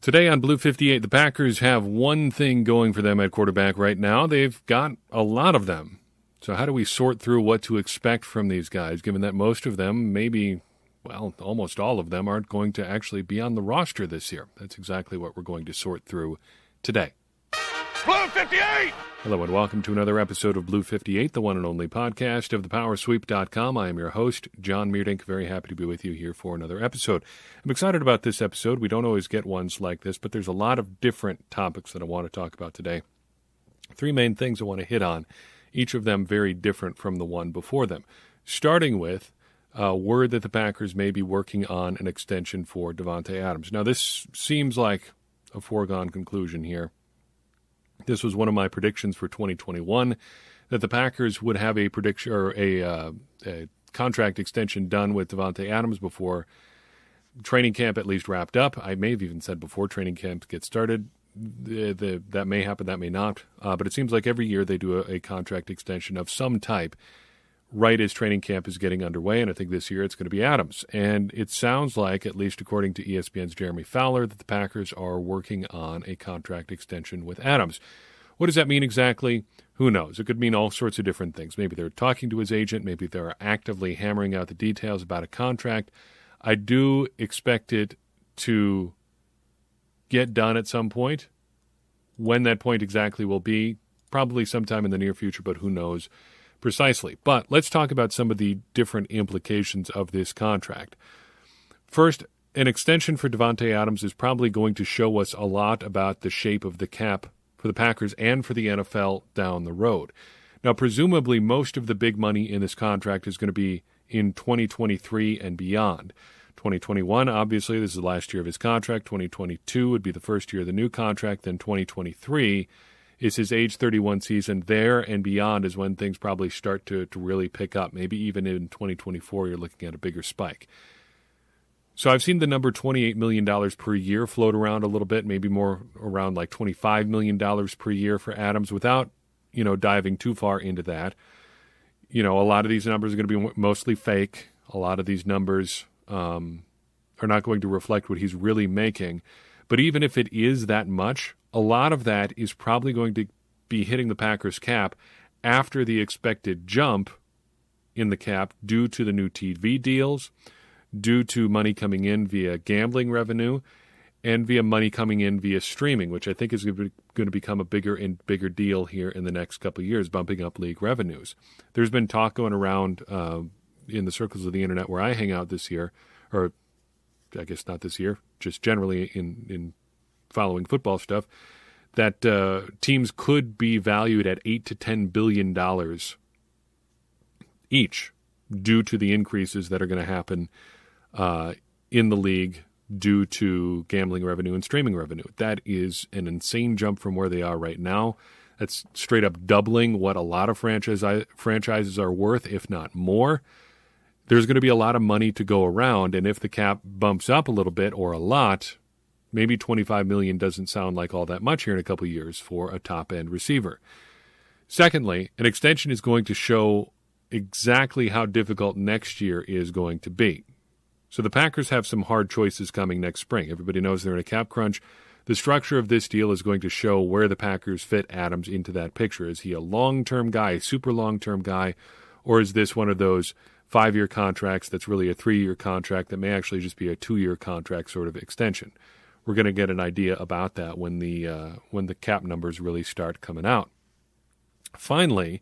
Today on Blue 58, the Packers have one thing going for them at quarterback right now. They've got a lot of them. So how do we sort through what to expect from these guys, given that most of them, maybe, well, almost all of them, aren't going to actually be on the roster this year? That's exactly what we're going to sort through today. Blue 58! Hello and welcome to another episode of Blue 58, the one and only podcast of thepowersweep.com. I am your host, John Meerdink. Very happy to be with you here for another episode. I'm excited about this episode. We don't always get ones like this, but there's a lot of different topics that I want to talk about today. Three main things I want to hit on, each of them very different from the one before them. Starting with word that the Packers may be working on an extension for Davante Adams. Now, this seems like a foregone conclusion here. This was one of my predictions for 2021, that the Packers would have a prediction or a contract extension done with Davante Adams before training camp at least wrapped up. I may have even said before training camp gets started. That may happen, that may not. But it seems like every year they do a contract extension of some type right as training camp is getting underway, and I think this year it's going to be Adams. And it sounds like, at least according to ESPN's Jeremy Fowler, that the Packers are working on a contract extension with Adams. What does that mean exactly? Who knows? It could mean all sorts of different things. Maybe they're talking to his agent. Maybe they're actively hammering out the details about a contract. I do expect it to get done at some point. When that point exactly will be, probably sometime in the near future, but who knows precisely. But let's talk about some of the different implications of this contract. First, an extension for Davante Adams is probably going to show us a lot about the shape of the cap for the Packers and for the NFL down the road. Now, presumably, most of the big money in this contract is going to be in 2023 and beyond. 2021, obviously, this is the last year of his contract. 2022 would be the first year of the new contract. Then 2023 is his age 31 season. There and beyond is when things probably start to really pick up. Maybe even in 2024, you're looking at a bigger spike. So I've seen the number $28 million per year float around a little bit, maybe more around like $25 million per year for Adams without, diving too far into that. A lot of these numbers are going to be mostly fake. A lot of these numbers are not going to reflect what he's really making. But even if it is that much, a lot of that is probably going to be hitting the Packers' cap after the expected jump in the cap due to the new TV deals, due to money coming in via gambling revenue, and via money coming in via streaming, which I think is going to become a bigger and bigger deal here in the next couple of years, bumping up league revenues. There's been talk going around in the circles of the internet where I hang out this year, or I guess not this year, just generally in following football stuff, that teams could be valued at $8 to $10 billion each due to the increases that are going to happen in the league due to gambling revenue and streaming revenue. That is an insane jump from where they are right now. That's straight up doubling what a lot of franchises are worth, if not more. There's going to be a lot of money to go around, and if the cap bumps up a little bit or a lot, maybe $25 million doesn't sound like all that much here in a couple of years for a top-end receiver. Secondly, an extension is going to show exactly how difficult next year is going to be. So the Packers have some hard choices coming next spring. Everybody knows they're in a cap crunch. The structure of this deal is going to show where the Packers fit Adams into that picture. Is he a long-term guy, a super long-term guy, or is this one of those 5-year contracts that's really a 3-year contract that may actually just be a 2-year contract sort of extension? We're going to get an idea about that when the cap numbers really start coming out. Finally,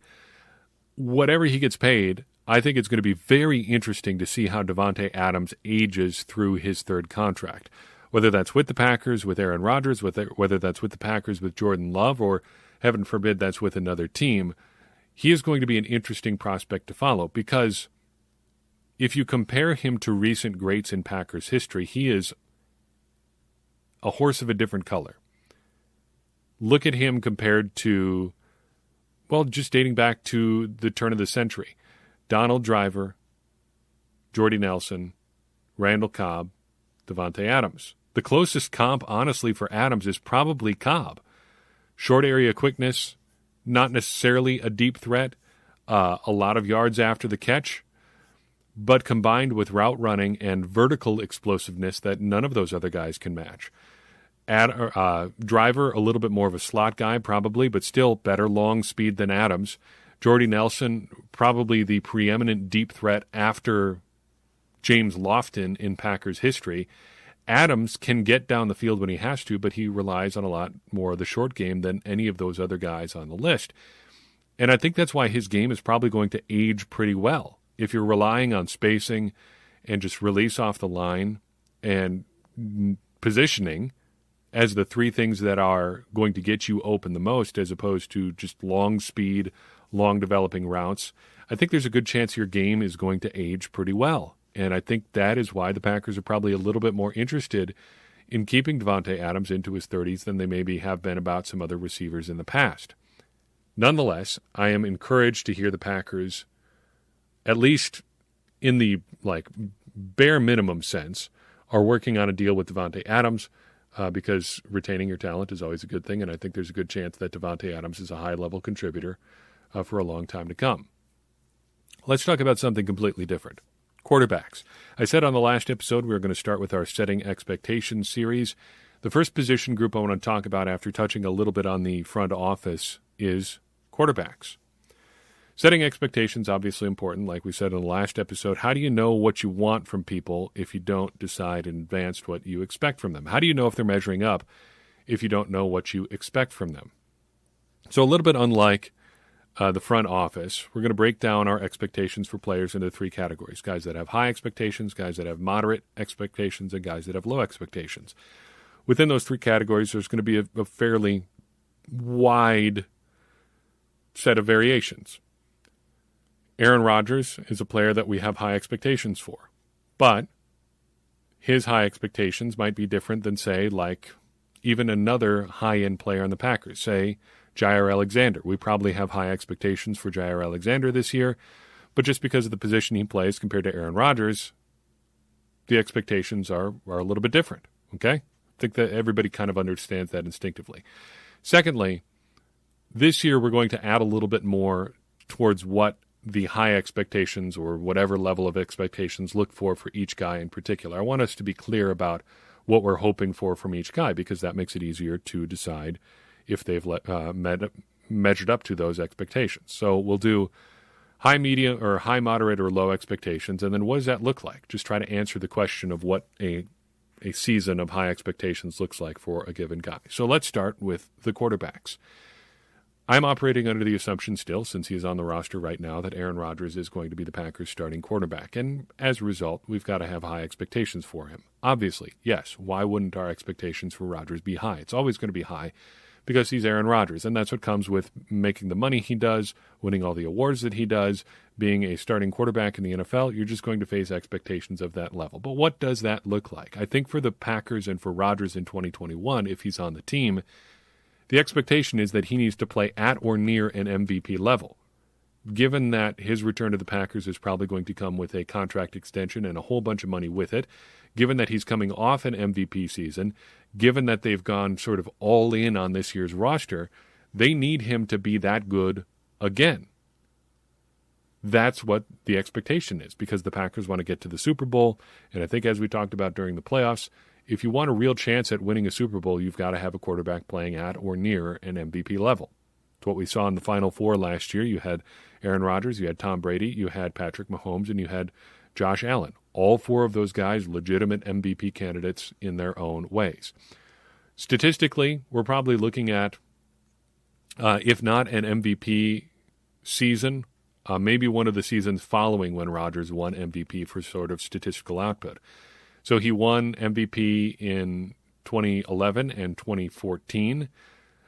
whatever he gets paid, I think it's going to be very interesting to see how Davante Adams ages through his third contract, whether that's with the Packers, with Aaron Rodgers, whether that's with the Packers with Jordan Love, or heaven forbid that's with another team. He is going to be an interesting prospect to follow because if you compare him to recent greats in Packers history, he is a horse of a different color. Look at him compared to, just dating back to the turn of the century. Donald Driver, Jordy Nelson, Randall Cobb, Davante Adams. The closest comp, honestly, for Adams is probably Cobb. Short area quickness, not necessarily a deep threat, a lot of yards after the catch, but combined with route running and vertical explosiveness that none of those other guys can match. Driver, a little bit more of a slot guy probably, but still better long speed than Adams. Jordy Nelson, probably the preeminent deep threat after James Lofton in Packers history. Adams can get down the field when he has to, but he relies on a lot more of the short game than any of those other guys on the list. And I think that's why his game is probably going to age pretty well. If you're relying on spacing and just release off the line and positioning as the three things that are going to get you open the most, as opposed to just long speed, long developing routes, I think there's a good chance your game is going to age pretty well. And I think that is why the Packers are probably a little bit more interested in keeping Davante Adams into his 30s than they maybe have been about some other receivers in the past. Nonetheless, I am encouraged to hear the Packers, at least in the bare minimum sense, are working on a deal with Davante Adams because retaining your talent is always a good thing, and I think there's a good chance that Davante Adams is a high-level contributor for a long time to come. Let's talk about something completely different. Quarterbacks. I said on the last episode we were going to start with our Setting Expectations series. The first position group I want to talk about after touching a little bit on the front office is quarterbacks. Setting expectations, obviously important, like we said in the last episode. How do you know what you want from people if you don't decide in advance what you expect from them? How do you know if they're measuring up if you don't know what you expect from them? So a little bit unlike the front office, we're going to break down our expectations for players into three categories: guys that have high expectations, guys that have moderate expectations, and guys that have low expectations. Within those three categories, there's going to be a fairly wide set of variations. Aaron Rodgers is a player that we have high expectations for, but his high expectations might be different than, say, like even another high-end player on the Packers, say Jair Alexander. We probably have high expectations for Jair Alexander this year, but just because of the position he plays compared to Aaron Rodgers, the expectations are a little bit different, okay? I think that everybody kind of understands that instinctively. Secondly, this year we're going to add a little bit more towards what the high expectations or whatever level of expectations look for each guy in particular. I want us to be clear about what we're hoping for from each guy because that makes it easier to decide if they've measured up to those expectations. So we'll do high, medium, or high, moderate, or low expectations, and then what does that look like? Just try to answer the question of what a season of high expectations looks like for a given guy. So let's start with the quarterbacks. I'm operating under the assumption still, since he is on the roster right now, that Aaron Rodgers is going to be the Packers' starting quarterback. And as a result, we've got to have high expectations for him. Obviously, yes, why wouldn't our expectations for Rodgers be high? It's always going to be high because he's Aaron Rodgers, and that's what comes with making the money he does, winning all the awards that he does, being a starting quarterback in the NFL. You're just going to face expectations of that level. But what does that look like? I think for the Packers and for Rodgers in 2021, if he's on the team, the expectation is that he needs to play at or near an MVP level. Given that his return to the Packers is probably going to come with a contract extension and a whole bunch of money with it, given that he's coming off an MVP season, given that they've gone sort of all in on this year's roster, they need him to be that good again. That's what the expectation is, because the Packers want to get to the Super Bowl, and I think as we talked about during the playoffs, if you want a real chance at winning a Super Bowl, you've got to have a quarterback playing at or near an MVP level. It's what we saw in the Final Four last year. You had Aaron Rodgers, you had Tom Brady, you had Patrick Mahomes, and you had Josh Allen. All four of those guys legitimate MVP candidates in their own ways. Statistically, we're probably looking at, if not an MVP season, maybe one of the seasons following when Rodgers won MVP for sort of statistical output. So he won MVP in 2011 and 2014.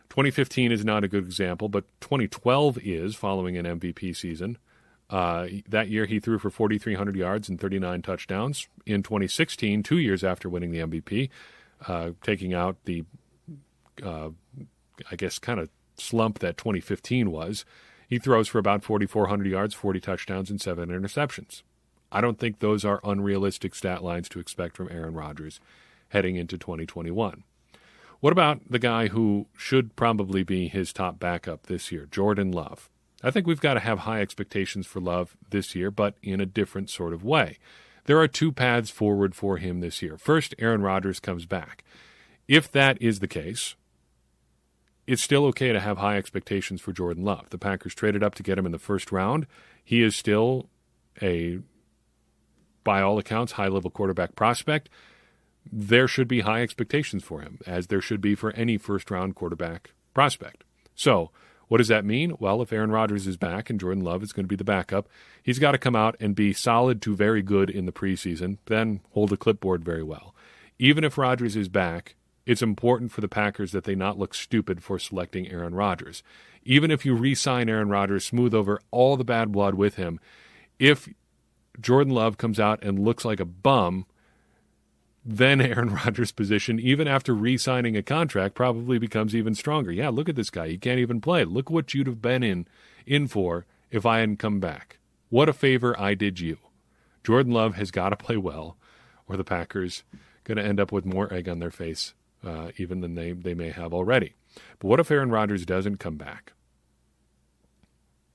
2015 is not a good example, but 2012 is, following an MVP season. That year he threw for 4,300 yards and 39 touchdowns. In 2016, 2 years after winning the MVP, taking out the, I guess, kind of slump that 2015 was, he throws for about 4,400 yards, 40 touchdowns, and 7 interceptions. I don't think those are unrealistic stat lines to expect from Aaron Rodgers heading into 2021. What about the guy who should probably be his top backup this year, Jordan Love? I think we've got to have high expectations for Love this year, but in a different sort of way. There are two paths forward for him this year. First, Aaron Rodgers comes back. If that is the case, it's still okay to have high expectations for Jordan Love. The Packers traded up to get him in the first round. He is still a, by all accounts, high-level quarterback prospect. There should be high expectations for him, as there should be for any first-round quarterback prospect. So, what does that mean? Well, if Aaron Rodgers is back and Jordan Love is going to be the backup, he's got to come out and be solid to very good in the preseason, then hold a clipboard very well. Even if Rodgers is back, it's important for the Packers that they not look stupid for selecting Aaron Rodgers. Even if you re-sign Aaron Rodgers, smooth over all the bad blood with him, if Jordan Love comes out and looks like a bum, then Aaron Rodgers' position, even after re-signing a contract, probably becomes even stronger. Yeah, look at this guy. He can't even play. Look what you'd have been in for if I hadn't come back. What a favor I did you. Jordan Love has got to play well, or the Packers going to end up with more egg on their face, even than they may have already. But what if Aaron Rodgers doesn't come back?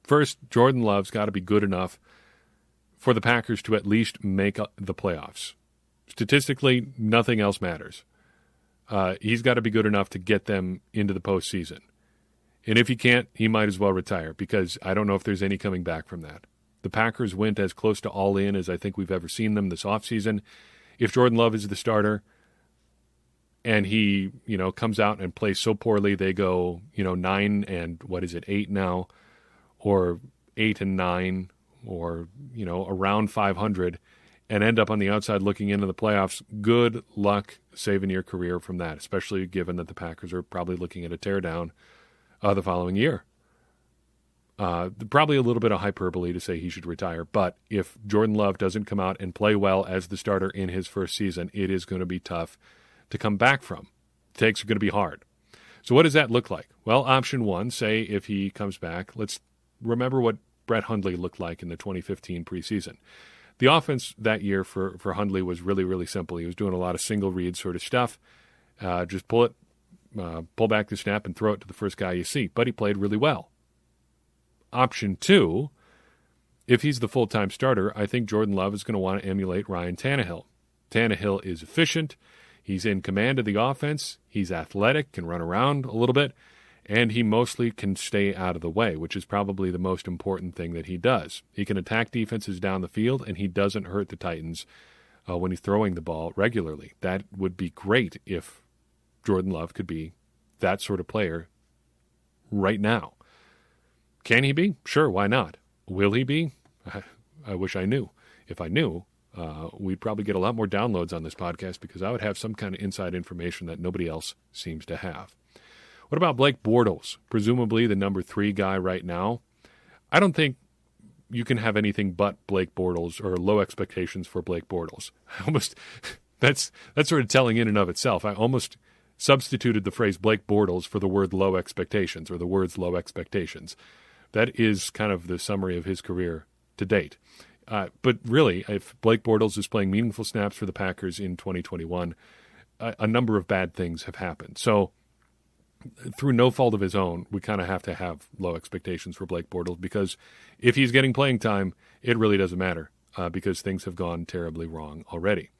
First, Jordan Love's got to be good enough for the Packers to at least make the playoffs. Statistically, nothing else matters. He's got to be good enough to get them into the postseason. And if he can't, he might as well retire, because I don't know if there's any coming back from that. The Packers went as close to all in as I think we've ever seen them this offseason. If Jordan Love is the starter and he, comes out and plays so poorly, they go, 9 and 8 now, or 8 and 9, or, around 500, and end up on the outside looking into the playoffs, good luck saving your career from that, especially given that the Packers are probably looking at a teardown the following year. Probably a little bit of hyperbole to say he should retire, but if Jordan Love doesn't come out and play well as the starter in his first season, it is going to be tough to come back from. The takes are going to be hard. So what does that look like? Well, option one, say if he comes back, let's remember what Brett Hundley looked like in the 2015 preseason. The offense that year for Hundley was really, really simple. He was doing a lot of single read sort of stuff. Just pull back the snap and throw it to the first guy you see. But he played really well. Option two, if he's the full-time starter, I think Jordan Love is going to want to emulate Ryan Tannehill. Tannehill is efficient. He's in command of the offense. He's athletic, can run around a little bit, and he mostly can stay out of the way, which is probably the most important thing that he does. He can attack defenses down the field, and he doesn't hurt the Titans when he's throwing the ball regularly. That would be great if Jordan Love could be that sort of player right now. Can he be? Sure, why not? Will he be? I wish I knew. If I knew, we'd probably get a lot more downloads on this podcast, because I would have some kind of inside information that nobody else seems to have. What about Blake Bortles? Presumably the number 3 guy right now. I don't think you can have anything but Blake Bortles, or low expectations for Blake Bortles. That's sort of telling in and of itself. I almost substituted the phrase Blake Bortles for the word low expectations, or the words low expectations. That is kind of the summary of his career to date. But really, if Blake Bortles is playing meaningful snaps for the Packers in 2021, a number of bad things have happened. So through no fault of his own, we kind of have to have low expectations for Blake Bortles, because if he's getting playing time, it really doesn't matter, because things have gone terribly wrong already.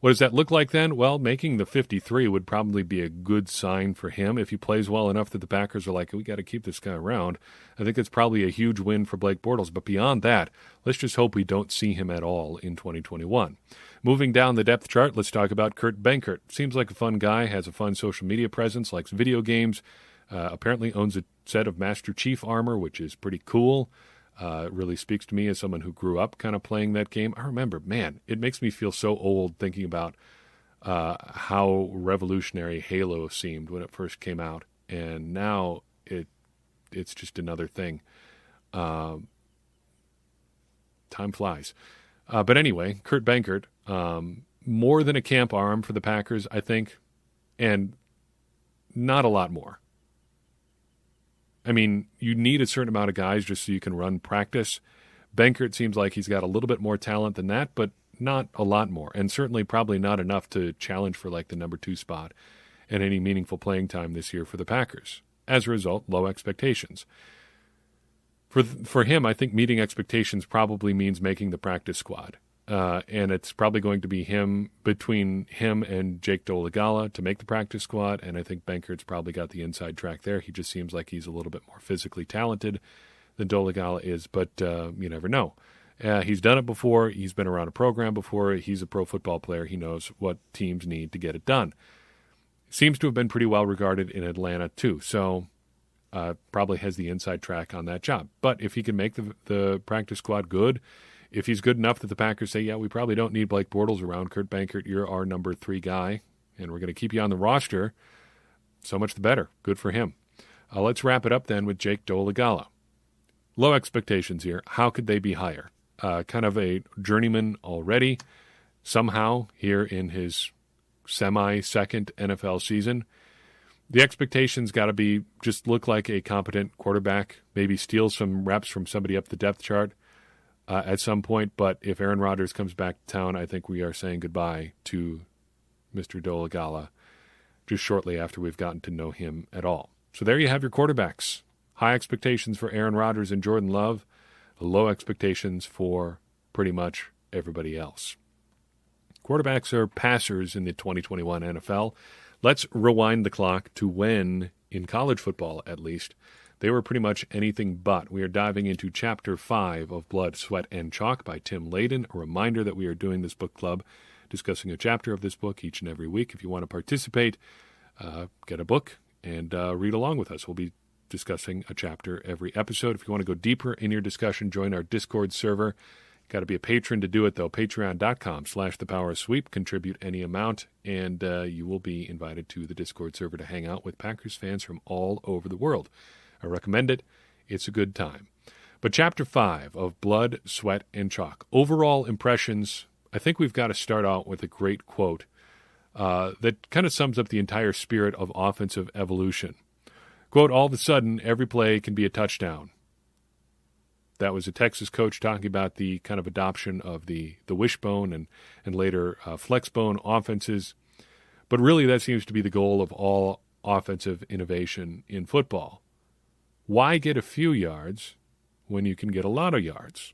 What does that look like then? Well, making the 53 would probably be a good sign for him. If he plays well enough that the Packers are like, we got to keep this guy around, I think it's probably a huge win for Blake Bortles. But beyond that, let's just hope we don't see him at all in 2021. Moving down the depth chart, let's talk about Kurt Benkert. Seems like a fun guy, has a fun social media presence, likes video games, apparently owns a set of Master Chief armor, which is pretty cool. It really speaks to me as someone who grew up kind of playing that game. I remember, man, it makes me feel so old thinking about how revolutionary Halo seemed when it first came out. And now it's just another thing. Time flies. But anyway, Kurt Benkert, more than a camp arm for the Packers, I think, and not a lot more. I mean, you need a certain amount of guys just so you can run practice. Benkert seems like he's got a little bit more talent than that, but not a lot more, and certainly probably not enough to challenge for like the number 2 spot and any meaningful playing time this year for the Packers. As a result, low expectations. For him, I think meeting expectations probably means making the practice squad. and it's probably going to be between him and Jake Dolegala to make the practice squad, and I think Benkert's probably got the inside track there. He just seems like he's a little bit more physically talented than Dolegala is, but you never know. He's done it before. He's been around a program before. He's a pro football player. He knows what teams need to get it done. Seems to have been pretty well regarded in Atlanta, too, so probably has the inside track on that job. But if he can make the practice squad good, if he's good enough that the Packers say, yeah, we probably don't need Blake Bortles around, Kurt Benkert, you're our number 3 guy, and we're going to keep you on the roster, so much the better. Good for him. Let's wrap it up then with Jake Dolegala. Low expectations here. How could they be higher? Kind of a journeyman already, somehow, here in his semi-second NFL season. The expectations got to be just look like a competent quarterback, maybe steal some reps from somebody up the depth chart at some point. But if Aaron Rodgers comes back to town, I think we are saying goodbye to Mr. Dolegala just shortly after we've gotten to know him at all. So there you have your quarterbacks. High expectations for Aaron Rodgers and Jordan Love. Low expectations for pretty much everybody else. Quarterbacks are passers in the 2021 NFL. Let's rewind the clock to when, in college football at least, they were pretty much anything but. We are diving into Chapter 5 of Blood, Sweat, and Chalk by Tim Layden. A reminder that we are doing this book club, discussing a chapter of this book each and every week. If you want to participate, get a book and read along with us. We'll be discussing a chapter every episode. If you want to go deeper in your discussion, join our Discord server. Got to be a patron to do it, though. Patreon.com/thepowersweep. Contribute any amount, and you will be invited to the Discord server to hang out with Packers fans from all over the world. I recommend it. It's a good time. But Chapter 5 of Blood, Sweat, and Chalk. Overall impressions, I think we've got to start out with a great quote that kind of sums up the entire spirit of offensive evolution. Quote, all of a sudden, every play can be a touchdown. That was a Texas coach talking about the kind of adoption of the wishbone and later flexbone offenses. But really, that seems to be the goal of all offensive innovation in football. Why get a few yards when you can get a lot of yards?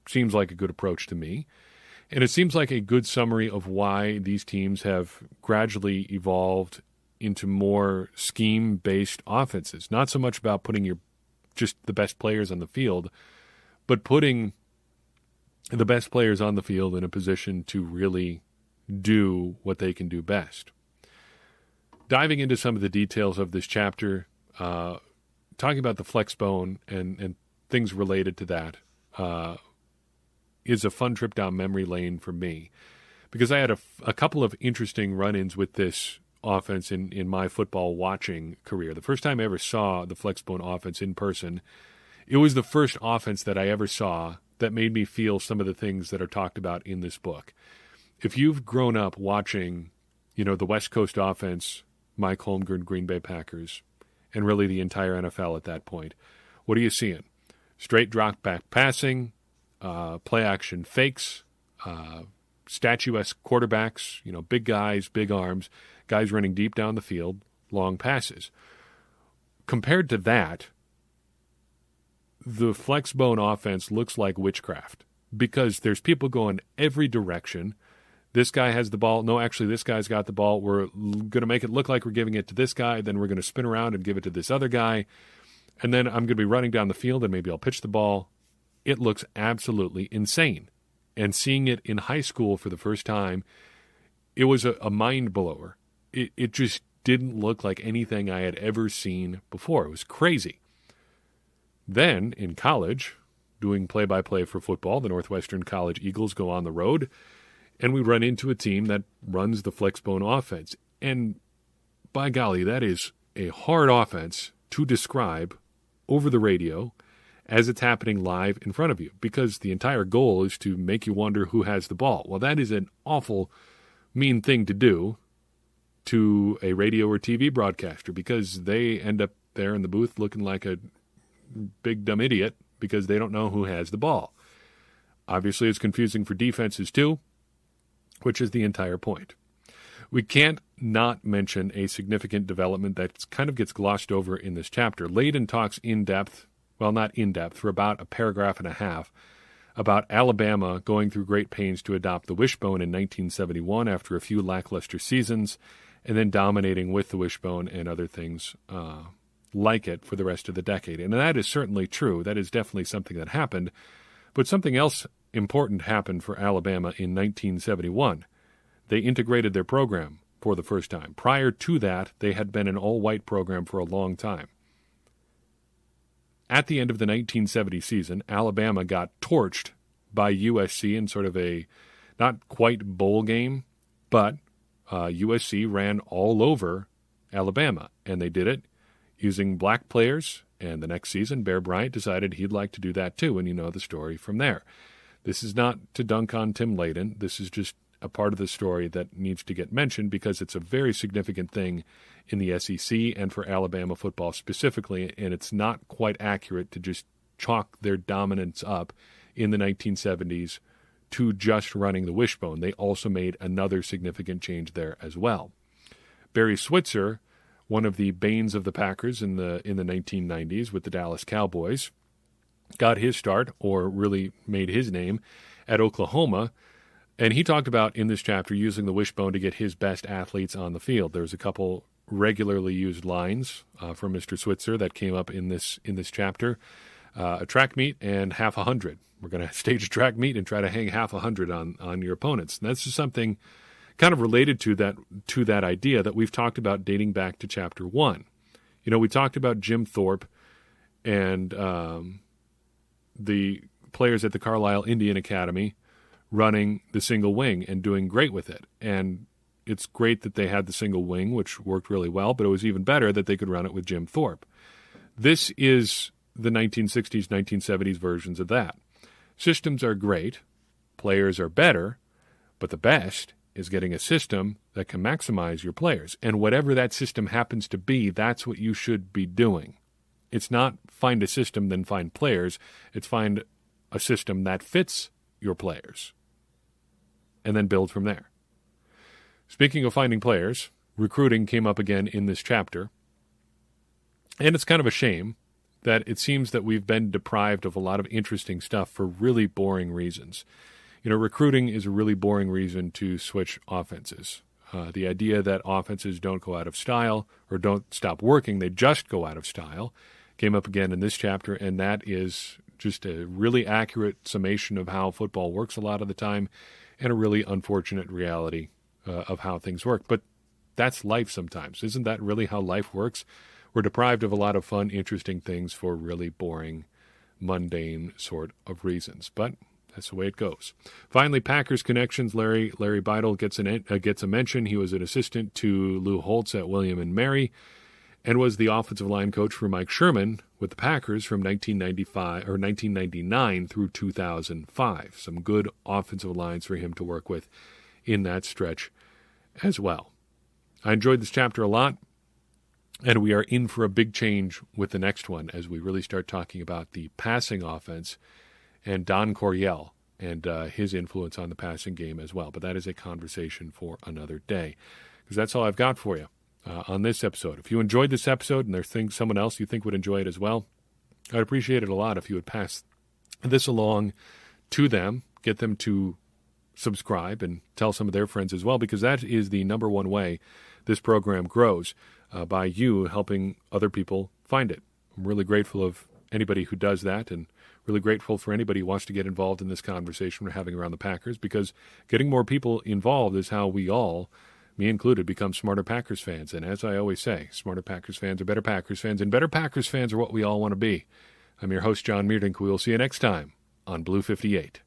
Seems like a good approach to me. And it seems like a good summary of why these teams have gradually evolved into more scheme-based offenses. Not so much about putting just the best players on the field, but putting the best players on the field in a position to really do what they can do best. Diving into some of the details of this chapter, talking about the flexbone and things related to that is a fun trip down memory lane for me, because I had a couple of interesting run-ins with this offense in my football watching career. The first time I ever saw the flexbone offense in person, it was the first offense that I ever saw that made me feel some of the things that are talked about in this book. If you've grown up watching, the West Coast offense, Mike Holmgren, Green Bay Packers, and really the entire NFL at that point, what are you seeing? Straight drop back passing, play action fakes, statuesque quarterbacks, big guys, big arms, guys running deep down the field, long passes. Compared to that, the flexbone offense looks like witchcraft because there's people going every direction. This guy has the ball. No, actually, this guy's got the ball. We're going to make it look like we're giving it to this guy. Then we're going to spin around and give it to this other guy. And then I'm going to be running down the field and maybe I'll pitch the ball. It looks absolutely insane. And seeing it in high school for the first time, it was a mind blower. It just didn't look like anything I had ever seen before. It was crazy. Then, in college, doing play-by-play for football, the Northwestern College Eagles go on the road, and we run into a team that runs the flexbone offense. And by golly, that is a hard offense to describe over the radio as it's happening live in front of you, because the entire goal is to make you wonder who has the ball. Well, that is an awful mean thing to do to a radio or TV broadcaster, because they end up there in the booth looking like a big dumb idiot because they don't know who has the ball. Obviously, it's confusing for defenses too, which is the entire point. We can't not mention a significant development that kind of gets glossed over in this chapter. Layden talks in depth, well, not in depth, for about a paragraph and a half about Alabama going through great pains to adopt the wishbone in 1971 after a few lackluster seasons, and then dominating with the wishbone and other things like it for the rest of the decade. And that is certainly true. That is definitely something that happened. But something else important happened for Alabama in 1971. They integrated their program for the first time. Prior to that, they had been an all-white program for a long time. At the end of the 1970 season, Alabama got torched by USC in sort of a not quite bowl game, but USC ran all over Alabama, and they did it using black players. And the next season, Bear Bryant decided he'd like to do that too, and you know the story from there. This is not to dunk on Tim Layden. This is just a part of the story that needs to get mentioned because it's a very significant thing in the SEC and for Alabama football specifically, and it's not quite accurate to just chalk their dominance up in the 1970s to just running the wishbone. They also made another significant change there as well. Barry Switzer, one of the banes of the Packers in the 1990s with the Dallas Cowboys, got his start, or really made his name, at Oklahoma. And he talked about in this chapter using the wishbone to get his best athletes on the field. There's a couple regularly used lines from Mr. Switzer that came up in this chapter. A track meet and half 100. We're going to stage a track meet and try to hang half 100 on your opponents. And that's just something kind of related to that idea that we've talked about dating back to chapter 1. You know, we talked about Jim Thorpe and the players at the Carlisle Indian Academy running the single wing and doing great with it. And it's great that they had the single wing, which worked really well, but it was even better that they could run it with Jim Thorpe. This is the 1960s, 1970s versions of that. Systems are great, players are better, but the best is getting a system that can maximize your players. And whatever that system happens to be, that's what you should be doing. It's not find a system, then find players. It's find a system that fits your players and then build from there. Speaking of finding players, recruiting came up again in this chapter. And it's kind of a shame that it seems that we've been deprived of a lot of interesting stuff for really boring reasons. You know, recruiting is a really boring reason to switch offenses. The idea that offenses don't go out of style or don't stop working, they just go out of style, came up again in this chapter, and that is just a really accurate summation of how football works a lot of the time and a really unfortunate reality of how things work. But that's life sometimes. Isn't that really how life works? We're deprived of a lot of fun, interesting things for really boring, mundane sort of reasons. But that's the way it goes. Finally, Packers connections. Larry Beidle gets a mention. He was an assistant to Lou Holtz at William & Mary and was the offensive line coach for Mike Sherman with the Packers from 1999 through 2005. Some good offensive lines for him to work with in that stretch as well. I enjoyed this chapter a lot, and we are in for a big change with the next one as we really start talking about the passing offense and Don Coryell and his influence on the passing game as well. But that is a conversation for another day, because that's all I've got for you on this episode. If you enjoyed this episode and there's someone else you think would enjoy it as well, I'd appreciate it a lot if you would pass this along to them, get them to subscribe and tell some of their friends as well, because that is the number one way this program grows, by you helping other people find it. I'm really grateful of anybody who does that, and really grateful for anybody who wants to get involved in this conversation we're having around the Packers, because getting more people involved is how we all, me included, become smarter Packers fans. And as I always say, smarter Packers fans are better Packers fans, and better Packers fans are what we all want to be. I'm your host, John Meerdink. We will see you next time on Blue 58.